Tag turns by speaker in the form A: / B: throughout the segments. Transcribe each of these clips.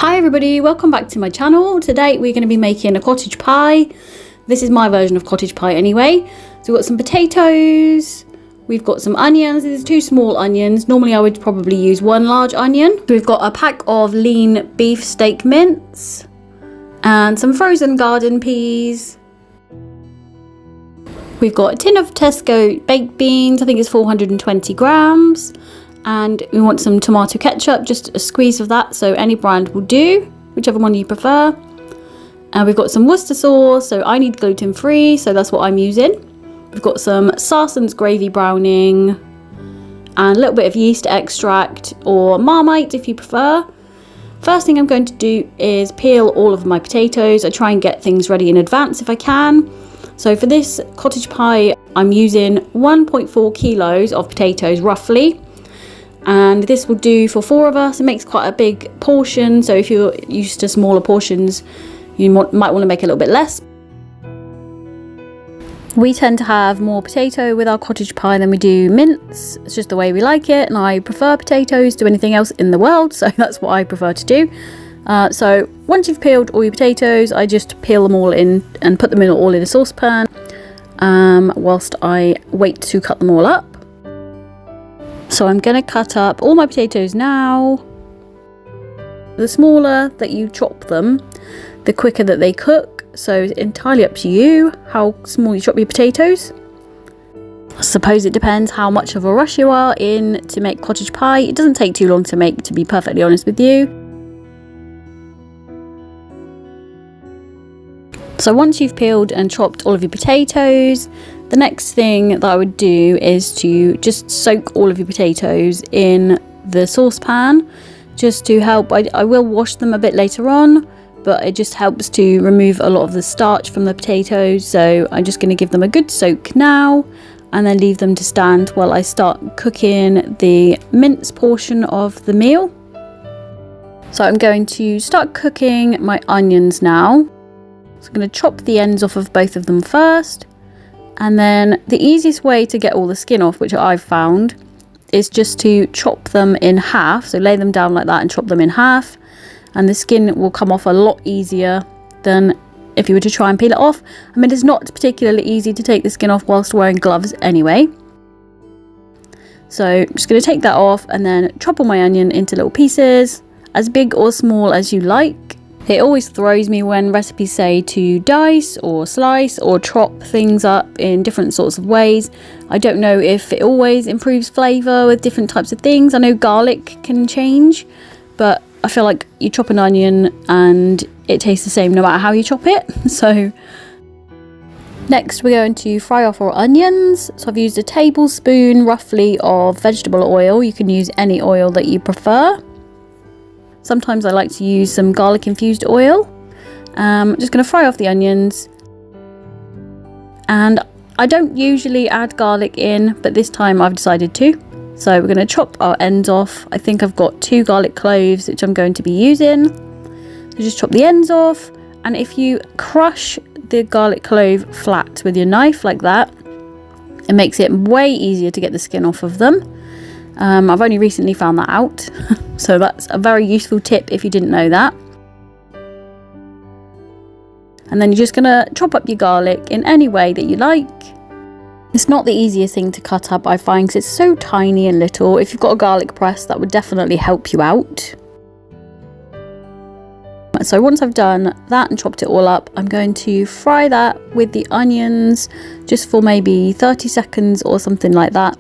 A: Hi everybody, welcome back to my channel. Today we're going to be making a cottage pie. This is my version of cottage pie anyway. So we've got some potatoes, we've got some onions. These are 2 small onions. Normally I would probably use 1 large onion. So we've got a pack of lean beef steak mince and some frozen garden peas. We've got a tin of Tesco baked beans, I think it's 420 grams. And we want some tomato ketchup, just a squeeze of that, so any brand will do, whichever one you prefer. And we've got some Worcester sauce, so I need gluten free, so that's what I'm using. We've got some Sarson's gravy browning and a little bit of yeast extract or Marmite if you prefer. First thing I'm going to do is peel all of my potatoes. I try and get things ready in advance if I can. So for this cottage pie, I'm using 1.4 kilos of potatoes roughly. And this will do for 4 of us. It makes quite a big portion, so if you're used to smaller portions you might want to make a little bit less. We tend to have more potato with our cottage pie than we do mince. It's just the way we like it, and I prefer potatoes to anything else in the world, so that's what I prefer to do. So once you've peeled all your potatoes, I just peel them all in and put them all in a saucepan whilst I wait to cut them all up. So I'm going to cut up all my potatoes now. The smaller that you chop them, the quicker that they cook. So it's entirely up to you how small you chop your potatoes. I suppose it depends how much of a rush you are in to make cottage pie. It doesn't take too long to make, to be perfectly honest with you. So once you've peeled and chopped all of your potatoes, the next thing that I would do is to just soak all of your potatoes in the saucepan, just to help. I will wash them a bit later on, but it just helps to remove a lot of the starch from the potatoes. So I'm just going to give them a good soak now and then leave them to stand while I start cooking the mince portion of the meal. So I'm going to start cooking my onions now. So I'm going to chop the ends off of both of them first. And then the easiest way to get all the skin off, which I've found, is just to chop them in half. So lay them down like that and chop them in half. And the skin will come off a lot easier than if you were to try and peel it off. I mean, it's not particularly easy to take the skin off whilst wearing gloves anyway. So I'm just going to take that off and then chop all my onion into little pieces, as big or small as you like. It always throws me when recipes say to dice or slice or chop things up in different sorts of ways. I don't know if it always improves flavour with different types of things. I know garlic can change, but I feel like you chop an onion and it tastes the same no matter how you chop it. So next we're going to fry off our onions. So I've used a tablespoon roughly of vegetable oil. You can use any oil that you prefer. Sometimes I like to use some garlic infused oil. I'm just going to fry off the onions. And I don't usually add garlic in, but this time I've decided to. So we're going to chop our ends off. I think I've got 2 garlic cloves, which I'm going to be using. So just chop the ends off. And if you crush the garlic clove flat with your knife like that, it makes it way easier to get the skin off of them. I've only recently found that out, so that's a very useful tip if you didn't know that. And then you're just going to chop up your garlic in any way that you like. It's not the easiest thing to cut up, I find, because it's so tiny and little. If you've got a garlic press, that would definitely help you out. So once I've done that and chopped it all up, I'm going to fry that with the onions just for maybe 30 seconds or something like that,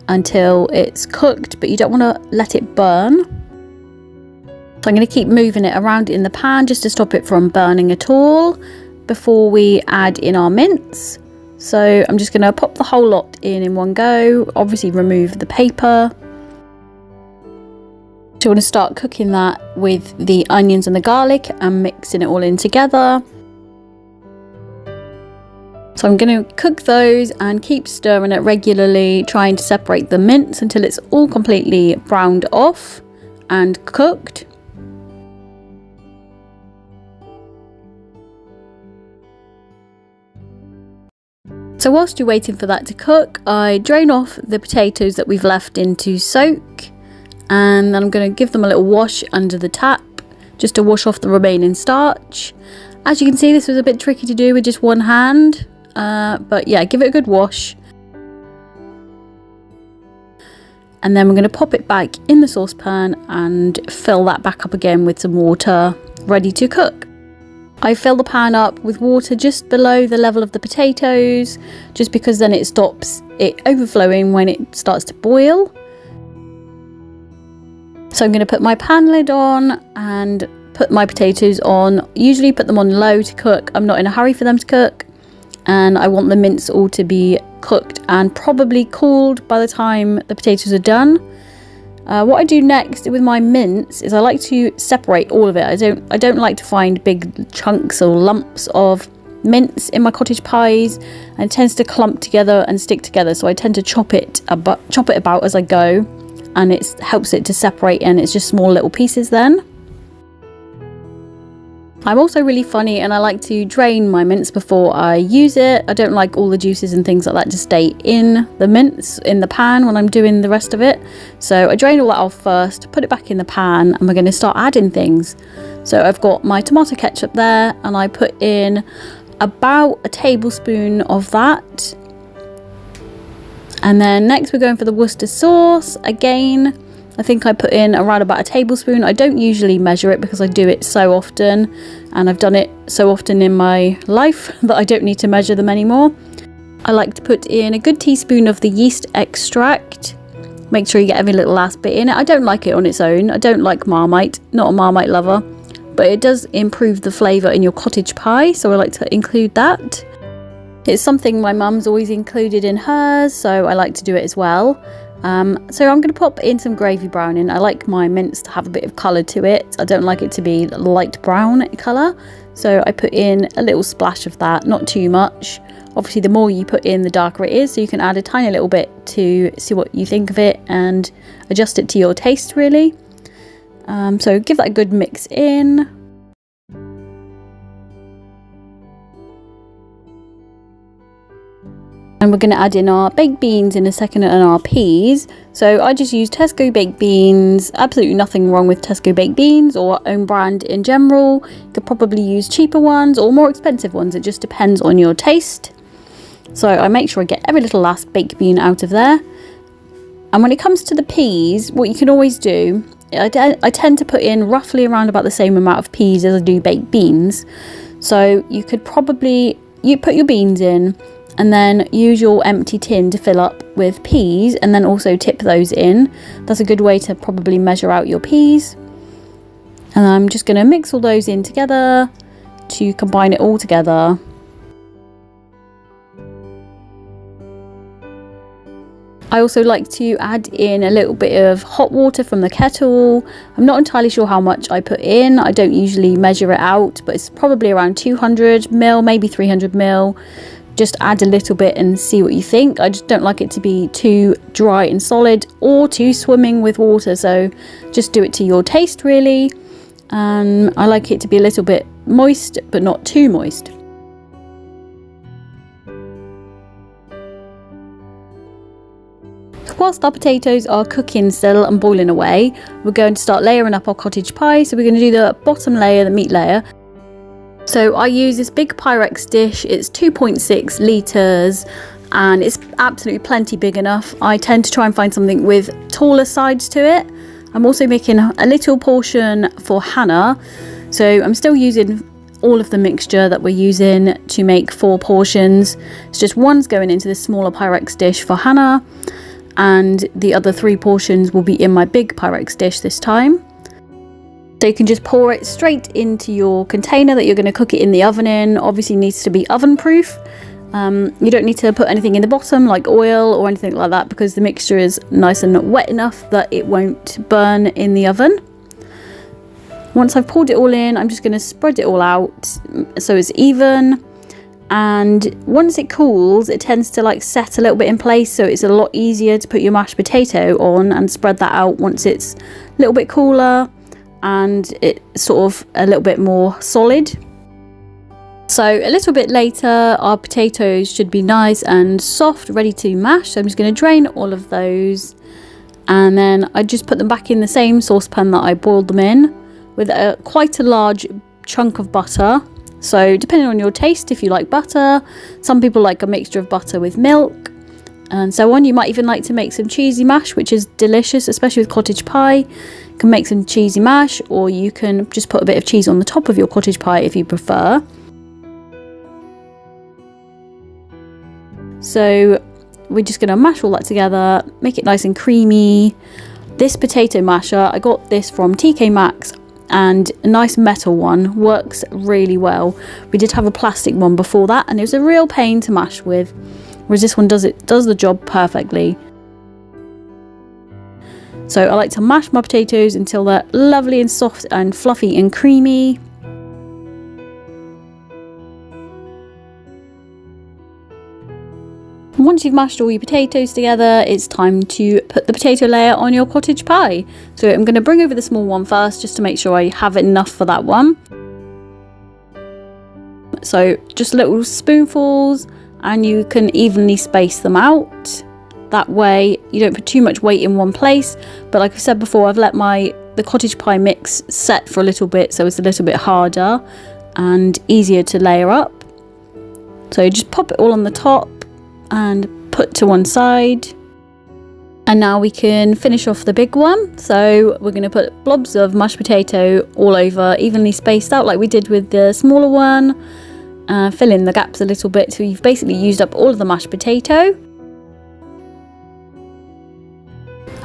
A: until it's cooked, but you don't want to let it burn. So I'm going to keep moving it around in the pan just to stop it from burning at all before we add in our mince. So I'm just going to pop the whole lot in one go, obviously remove the paper. So I'm going to start cooking that with the onions and the garlic and mixing it all in together. So I'm going to cook those and keep stirring it regularly, trying to separate the mince until it's all completely browned off and cooked. So whilst you're waiting for that to cook, I drain off the potatoes that we've left in to soak, and then I'm going to give them a little wash under the tap just to wash off the remaining starch. As you can see, this was a bit tricky to do with just one hand, but yeah, give it a good wash. And then we're going to pop it back in the saucepan and fill that back up again with some water, ready to cook. I fill the pan up with water just below the level of the potatoes, just because then it stops it overflowing when it starts to boil. So I'm going to put my pan lid on and put my potatoes on. Usually put them on low to cook. I'm not in a hurry for them to cook. And I want the mince all to be cooked and probably cooled by the time the potatoes are done. What I do next with my mince is I like to separate all of it. I don't like to find big chunks or lumps of mince in my cottage pies, and it tends to clump together and stick together. So I tend to chop it about as I go, and it helps it to separate, and it's just small little pieces then. I'm also really funny and I like to drain my mince before I use it. I don't like all the juices and things like that to stay in the mince in the pan when I'm doing the rest of it. So I drain all that off first, put it back in the pan, and we're going to start adding things. So I've got my tomato ketchup there, and I put in about a tablespoon of that. And then next we're going for the Worcester sauce. Again, I think I put in around about a tablespoon. I don't usually measure it because I do it so often, and I've done it so often in my life that I don't need to measure them anymore. I like to put in a good teaspoon of the yeast extract. Make sure you get every little last bit in it. I don't like it on its own. I don't like Marmite, not a Marmite lover, but it does improve the flavour in your cottage pie, so I like to include that. It's something my mum's always included in hers, so I like to do it as well. So I'm going to pop in some gravy browning. I like my mince to have a bit of colour to it. I don't like it to be light brown colour. So I put in a little splash of that, not too much. Obviously the more you put in, the darker it is. So you can add a tiny little bit to see what you think of it and adjust it to your taste really. So give that a good mix in. And we're going to add in our baked beans in a second and our peas. So I just use Tesco baked beans. Absolutely nothing wrong with Tesco baked beans or own brand in general. You could probably use cheaper ones or more expensive ones. It just depends on your taste. So I make sure I get every little last baked bean out of there. And when it comes to the peas, what you can always do, I tend to put in roughly around about the same amount of peas as I do baked beans. So you could probably, you put your beans in, and then use your empty tin to fill up with peas, and then also tip those in. That's a good way to probably measure out your peas. And I'm just going to mix all those in together to combine it all together. I also like to add in a little bit of hot water from the kettle. I'm not entirely sure how much I put in. I don't usually measure it out, but it's probably around 200 ml, maybe 300 ml. Just add a little bit and see what you think. I just don't like it to be too dry and solid or too swimming with water, so just do it to your taste really. I like it to be a little bit moist but not too moist. Whilst our potatoes are cooking still and boiling away, we're going to start layering up our cottage pie. So we're going to do the bottom layer, the meat layer. So I use this big Pyrex dish. It's 2.6 litres and it's absolutely plenty big enough. I tend to try and find something with taller sides to it. I'm also making a little portion for Hannah. So I'm still using all of the mixture that we're using to make 4 portions. It's just one's going into this smaller Pyrex dish for Hannah, and the other 3 portions will be in my big Pyrex dish this time. So you can just pour it straight into your container that you're going to cook it in the oven in. Obviously needs to be oven proof. You don't need to put anything in the bottom like oil or anything like that, because the mixture is nice and wet enough that it won't burn in the oven. Once I've poured it all in, I'm just going to spread it all out so it's even. And once it cools, it tends to like set a little bit in place, so it's a lot easier to put your mashed potato on and spread that out once it's a little bit cooler and it's sort of a little bit more solid. So a little bit later, our potatoes should be nice and soft, ready to mash. So I'm just going to drain all of those, and then I just put them back in the same saucepan that I boiled them in. with quite a large chunk of butter. So depending on your taste, if you like butter, some people like a mixture of butter with milk and so on. You might even like to make some cheesy mash, which is delicious, especially with cottage pie. You can make some cheesy mash, or you can just put a bit of cheese on the top of your cottage pie if you prefer. So we're just going to mash all that together, make it nice and creamy. This potato masher, I got this from TK Maxx, and a nice metal one, works really well. We did have a plastic one before that, and it was a real pain to mash with, whereas this one does the job perfectly. So I like to mash my potatoes until they're lovely and soft and fluffy and creamy. Once you've mashed all your potatoes together, it's time to put the potato layer on your cottage pie. So I'm going to bring over the small one first, just to make sure I have enough for that one. So just little spoonfuls, and you can evenly space them out. That way you don't put too much weight in one place. But like I said before, I've let the cottage pie mix set for a little bit, so it's a little bit harder and easier to layer up. So just pop it all on the top and put to one side. And now we can finish off the big one. So we're going to put blobs of mashed potato all over, evenly spaced out like we did with the smaller one. Fill in the gaps a little bit, so you've basically used up all of the mashed potato.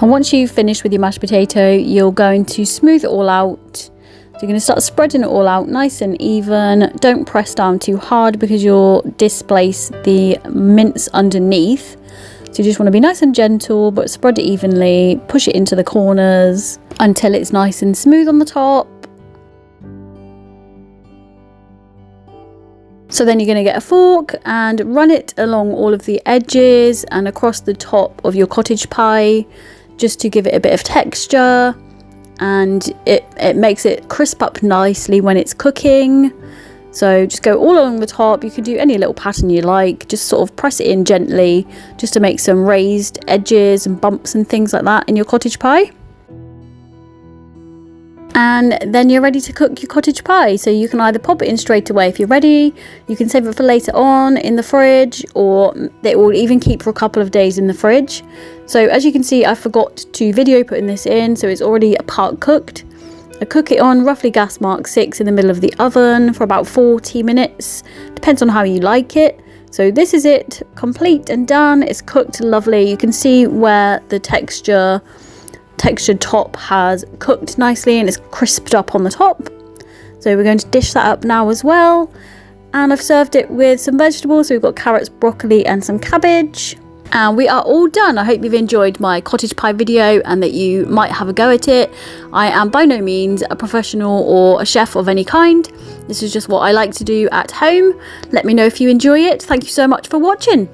A: And once you've finished with your mashed potato, you're going to smooth it all out. So you're going to start spreading it all out nice and even. Don't press down too hard because you'll displace the mince underneath. So you just want to be nice and gentle, but spread it evenly. Push it into the corners until it's nice and smooth on the top. So then you're going to get a fork and run it along all of the edges and across the top of your cottage pie, just to give it a bit of texture. And it makes it crisp up nicely when it's cooking. So just go all along the top. You can do any little pattern you like, just sort of press it in gently, just to make some raised edges and bumps and things like that in your cottage pie. And then you're ready to cook your cottage pie. So you can either pop it in straight away if you're ready, you can save it for later on in the fridge, or it will even keep for a couple of days in the fridge. So as you can see, I forgot to video putting this in, so it's already part cooked. I cook it on roughly gas mark 6 in the middle of the oven for about 40 minutes, depends on how you like it. So this is it, complete and done. It's cooked lovely. You can see where the textured top has cooked nicely and it's crisped up on the top. So we're going to dish that up now as well. And I've served it with some vegetables. So we've got carrots, broccoli and some cabbage. And we are all done. I hope you've enjoyed my cottage pie video and that you might have a go at it. I am by no means a professional or a chef of any kind. This is just what I like to do at home. Let me know if you enjoy it. Thank you so much for watching.